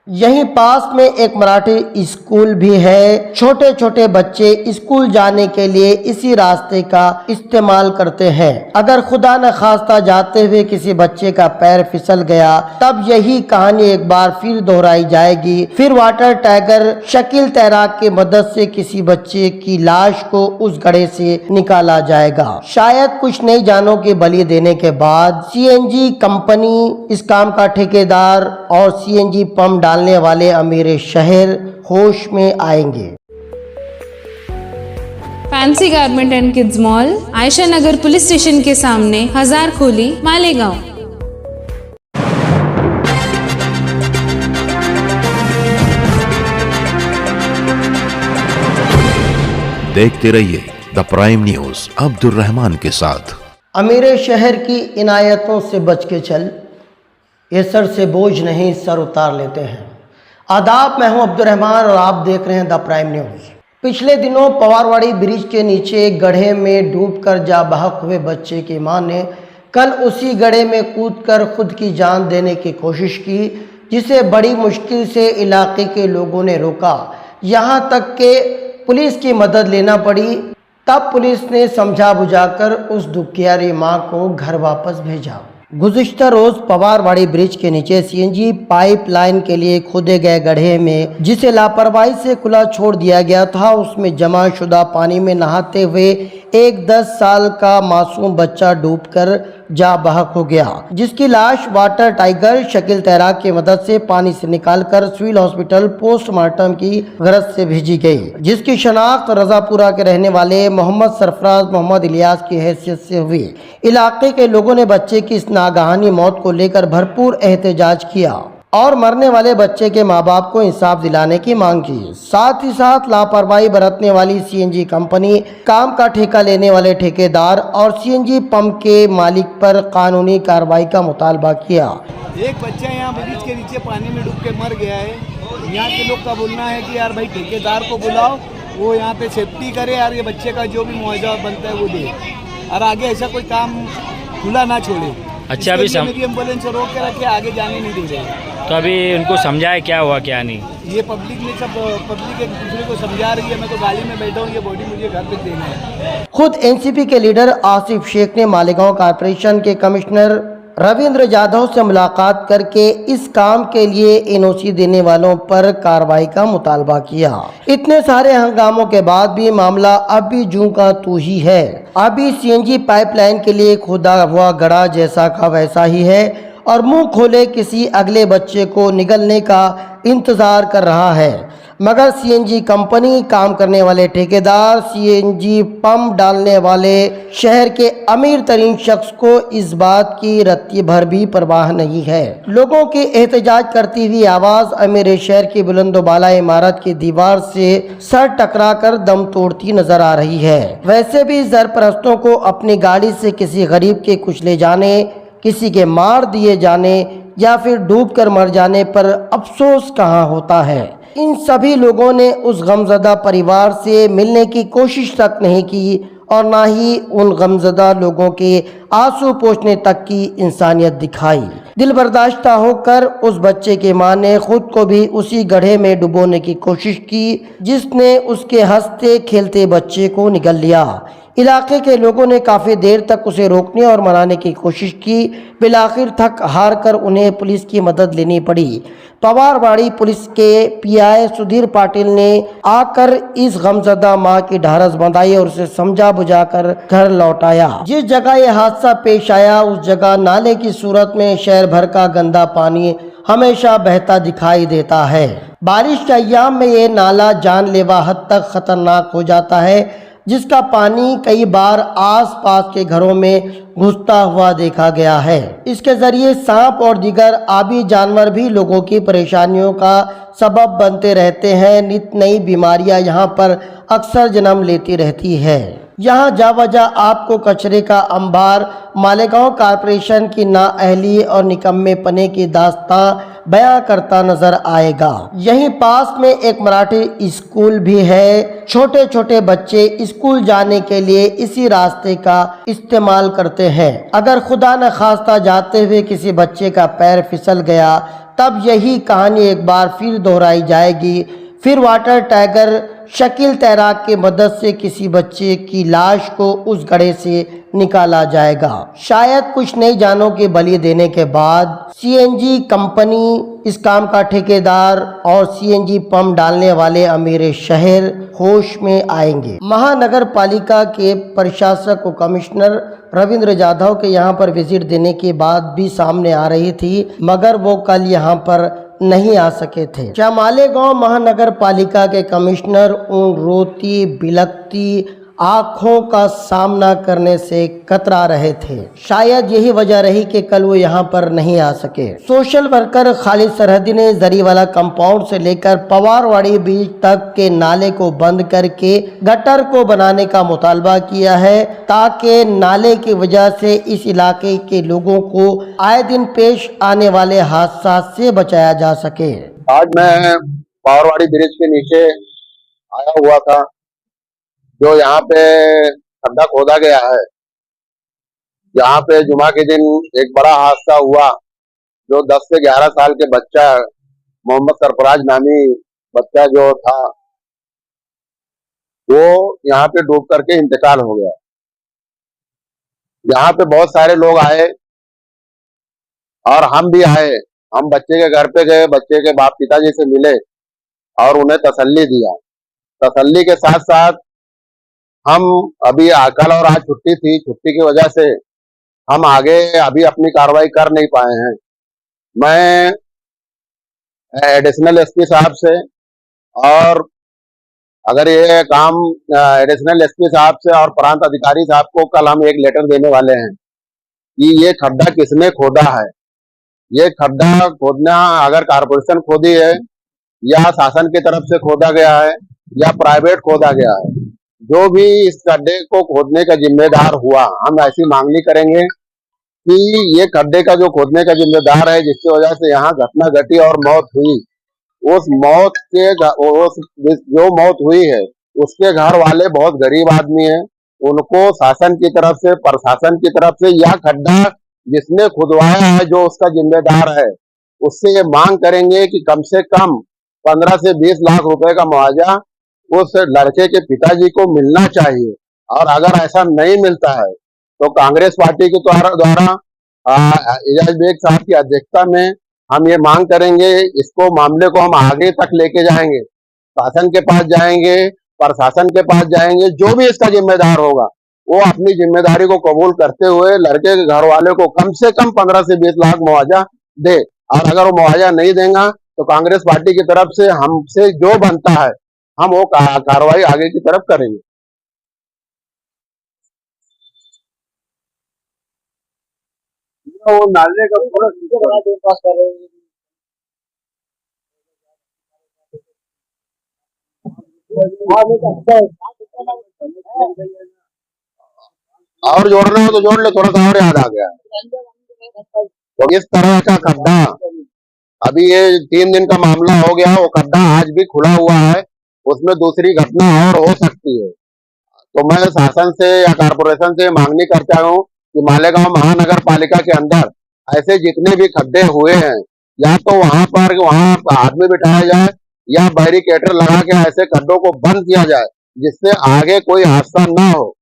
यहीं पास में एक मराठी स्कूल भी है। छोटे छोटे बच्चे स्कूल जाने के लिए इसी रास्ते का इस्तेमाल करते हैं। अगर खुदा न खास्ता जाते हुए किसी बच्चे का पैर फिसल गया तब यही कहानी एक बार फिर दोहराई जाएगी। फिर वाटर टाइगर शकील तैराक की मदद से किसी बच्चे की लाश को उस गड्ढे से निकाला जाएगा। शायद कुछ नई जानों की बलि देने के बाद सीएनजी कंपनी, इस काम का ठेकेदार और सीएनजी पंप डालने वाले अमीर शहर होश में आएंगे। Fancy garment and kids mall, Ayesha Nagar police station के सामने, हजार खोली, मालेगांव। देखते रहिए the prime news Abdul Rahman के साथ। अमीर शहर की इनायतों से बच के चल, ये सर से बोझ नहीं सर उतार लेते हैं। आदाब, मैं हूं अब्दुल रहमान और आप देख रहे हैं द प्राइम न्यूज। पिछले दिनों पवारवाड़ी ब्रिज के नीचे गड्ढे में डूबकर जा बहक हुए बच्चे की मां ने कल उसी गड्ढे में कूदकर खुद की जान देने की कोशिश की, जिसे बड़ी मुश्किल से इलाके के लोगों ने रोका। यहां तक के पुलिस की मदद लेना पड़ी। तब पुलिस ने समझा बुझाकर उस दुखियारी मां को घर वापस भेजा। गुज़िश्ता रोज पवारवाड़ी ब्रिज के नीचे सीएनजी पाइपलाइन के लिए खोदे गए गड्ढे में, जिसे लापरवाही से खुला छोड़ दिया गया था, उसमें जमा शुदा पानी में नहाते हुए एक 10 साल का मासूम बच्चा डूबकर जा बहक हो गया, जिसकी लाश वाटर टाइगर शकील तैराक की मदद से पानी से निकालकर सिविल हॉस्पिटल पोस्टमार्टम की गरज से भेजी गई, जिसकी शनाख्त रजापुरा के रहने वाले मोहम्मद सरफराज मोहम्मद इलियास की हैसियत से हुई। इलाके के लोगों ने बच्चे की इस नागहानी मौत को लेकर भरपूर एहतजाज किया और मरने वाले बच्चे के मां बाप को इंसाफ दिलाने की मांग की। साथ ही साथ लापरवाही बरतने वाली सीएनजी कंपनी, काम का ठेका लेने वाले ठेकेदार और सीएनजी पंप के मालिक पर कानूनी कार्रवाई का मुतालबा किया। एक बच्चा यहाँ ब्रिज के नीचे पानी में डूब के मर गया है। यहाँ के लोग का बोलना है कि यार भाई ठेकेदार को बुलाओ, वो यहाँ पे सेफ्टी करे यार, ये बच्चे का जो भी मुआवजा बनता है वो दे, और आगे ऐसा कोई काम खुला ना छोड़े। अच्छा, अभी मेरी एम्बुलेंस रोक के रखे, आगे जाने नहीं दे रहे। तो अभी उनको समझाए क्या हुआ क्या नहीं? ये पब्लिक ने सब पब्लिक एक दूसरे को समझा रही है। मैं तो गाड़ी में बैठा हूँ, ये बॉडी मुझे घर पे देना है। खुद एनसीपी के लीडर आसिफ शेख ने मालेगांव कॉर्पोरेशन के कमिश्नर रविंद्र जाधव से मुलाकात करके इस काम के लिए एनओसी देने वालों पर कार्रवाई का मुतालबा किया। इतने सारे हंगामों के बाद भी मामला अब भी जूं का तू ही है। अभी सीएनजी पाइपलाइन के लिए खोदा हुआ गड्ढा जैसा का वैसा ही है और मुंह खोले किसी अगले बच्चे को निगलने का इंतजार कर रहा है। मगर सीएनजी कंपनी, काम करने वाले ठेकेदार, सीएनजी पंप डालने वाले शहर के अमीर तरीन शख्स को इस बात की रत्ती भर भी परवाह नहीं है। लोगों की एहतजाज करती हुई आवाज अमीर शहर की बुलंदोबाला इमारत की दीवार से सर टकराकर दम तोड़ती नजर आ रही है। वैसे भी ज़रपरस्तों को अपनी गाड़ी से किसी गरीब के कुचले जाने, किसी के मार दिए जाने या फिर डूबकर मर जाने पर अफसोस कहाँ होता है। इन सभी लोगों ने उस गमज़दा परिवार से मिलने की कोशिश तक नहीं की और ना ही उन गमज़दा लोगों के आंसू पोंछने तक की इंसानियत दिखाई। दिल बर्दाश्ता होकर उस बच्चे की मां ने खुद को भी उसी गड्ढे में डुबोने की कोशिश की, जिसने उसके हंसते खेलते बच्चे को निगल लिया। इलाके के लोगों ने काफ़ी देर तक उसे रोकने और मनाने की कोशिश की। बिलाखिर थक हार कर उन्हें पुलिस की मदद लेनी पड़ी। पवारवाड़ी पुलिस के पीआई सुधीर पाटिल ने आकर इस गमज़दा मां की ढारस बंधाई और उसे समझा बुझाकर घर लौटाया। जिस जगह यह हादसा पेश आया उस जगह नाले की सूरत में शहर भर का गंदा पानी हमेशा बहता दिखाई देता है। बारिश के अय्याम में ये नाला जानलेवा हद तक खतरनाक हो जाता है, जिसका पानी कई बार आसपास के घरों में घुसता हुआ देखा गया है। इसके जरिए सांप और दीगर आबी जानवर भी लोगों की परेशानियों का सबब बनते रहते हैं। नित नई बीमारियां यहां पर अक्सर जन्म लेती रहती है। यहाँ जावजा आपको कचरे का अंबार, मालेगांव कॉर्पोरेशन की नाअहली और निकम्मेपने की दास्तां बयां करता नजर आएगा। यहीं पास में एक मराठी स्कूल भी है। छोटे छोटे बच्चे स्कूल जाने के लिए इसी रास्ते का इस्तेमाल करते हैं। अगर खुदा न खास्ता जाते हुए किसी बच्चे का पैर फिसल गया तब यही कहानी एक बार फिर दोहराई जाएगी। फिर वाटर टाइगर शकील तैराक की मदद से किसी बच्चे की लाश को उस गड्ढे से निकाला जाएगा। शायद कुछ नई जानों की बलि देने के बाद सीएनजी कंपनी, इस काम का ठेकेदार और सीएनजी पंप डालने वाले अमीर शहर होश में आएंगे। महानगर पालिका के प्रशासक व कमिश्नर रविंद्र जाधव के यहाँ पर विजिट देने की बात भी सामने आ रही थी, मगर वो कल यहाँ पर नहीं आ सके थे। क्या मालेगांव महानगर पालिका के कमिश्नर उन रोती बिलखती आंखों का सामना करने से कतरा रहे थे? शायद यही वजह रही कि कल वो यहाँ पर नहीं आ सके। सोशल वर्कर खालिद सरहदी ने जरीवाला कंपाउंड से लेकर पवारवाड़ी बीच तक के नाले को बंद करके गटर को बनाने का मुतालबा किया है, ताकि नाले की वजह से इस इलाके के लोगों को आए दिन पेश आने वाले हादसा से बचाया जा सके। आज मैं पवारवाड़ी ब्रिज के नीचे आया हुआ था, जो यहाँ पे खड्डा खोदा गया है। यहाँ पे जुमा के दिन एक बड़ा हादसा हुआ, जो 10 से 11 साल के बच्चा, मोहम्मद सरफराज नामी बच्चा जो था, वो यहाँ पे डूब करके इंतकाल हो गया। यहाँ पे बहुत सारे लोग आए और हम भी आए। हम बच्चे के घर पे गए, बच्चे के बाप पिताजी से मिले और उन्हें तसल्ली दिया। तसल्ली के साथ साथ हम अभी कल और आज छुट्टी थी, छुट्टी की वजह से हम आगे अभी अपनी कार्रवाई कर नहीं पाए हैं। मैं एडिशनल एसपी साहब से, और अगर ये काम एडिशनल एसपी साहब से और प्रांत अधिकारी साहब को कल हम एक लेटर देने वाले हैं कि ये खड्डा किसने खोदा है। ये खड्डा खोदना अगर कारपोरेशन खोदी है या शासन की तरफ से खोदा गया है या प्राइवेट खोदा गया है, जो भी इस गड्ढे को खोदने का जिम्मेदार हुआ, हम ऐसी मांगनी करेंगे कि ये गड्ढे का जो खोदने का जिम्मेदार है, जिसकी वजह से यहाँ घटना घटी और मौत हुई, उस मौत के जो मौत हुई है उसके घर वाले बहुत गरीब आदमी हैं। उनको शासन की तरफ से, प्रशासन की तरफ से, या खड्डा जिसने खुदवाया है जो उसका जिम्मेदार है, उससे ये मांग करेंगे कि कम से कम 15 से 20 लाख रुपए का मुआवजा उस लड़के के पिताजी को मिलना चाहिए। और अगर ऐसा नहीं मिलता है तो कांग्रेस पार्टी के द्वारा एजाज बेग साहब की अध्यक्षता में हम ये मांग करेंगे, इसको मामले को हम आगे तक लेके जाएंगे, शासन के पास जाएंगे, प्रशासन के पास जाएंगे। जो भी इसका जिम्मेदार होगा वो अपनी जिम्मेदारी को कबूल करते हुए लड़के के घर वाले को कम से कम 15 से 20 लाख मुआवजा दे। और अगर वो मुआवजा नहीं देगा तो कांग्रेस पार्टी की तरफ से हमसे जो बनता है हम वो कार्रवाई आगे की तरफ करेंगे। वो नाले का पूरा पास कर रहे हैं। और जोड़ना हो तो जोड़ ले, थोड़ा सा और याद आ गया। तो इस तरह का खड्डा, अभी ये 3 दिन का मामला हो गया, वो खड्डा आज भी खुला हुआ है, उसमें दूसरी घटना और हो सकती है। तो मैं शासन से या कारपोरेशन से मांगनी करता हूँ कि मालेगांव महानगर पालिका के अंदर ऐसे जितने भी खड्डे हुए हैं, या तो वहां आदमी बिठाया जाए या बैरिकेटर लगा के ऐसे खड्डों को बंद किया जाए, जिससे आगे कोई हादसा ना हो।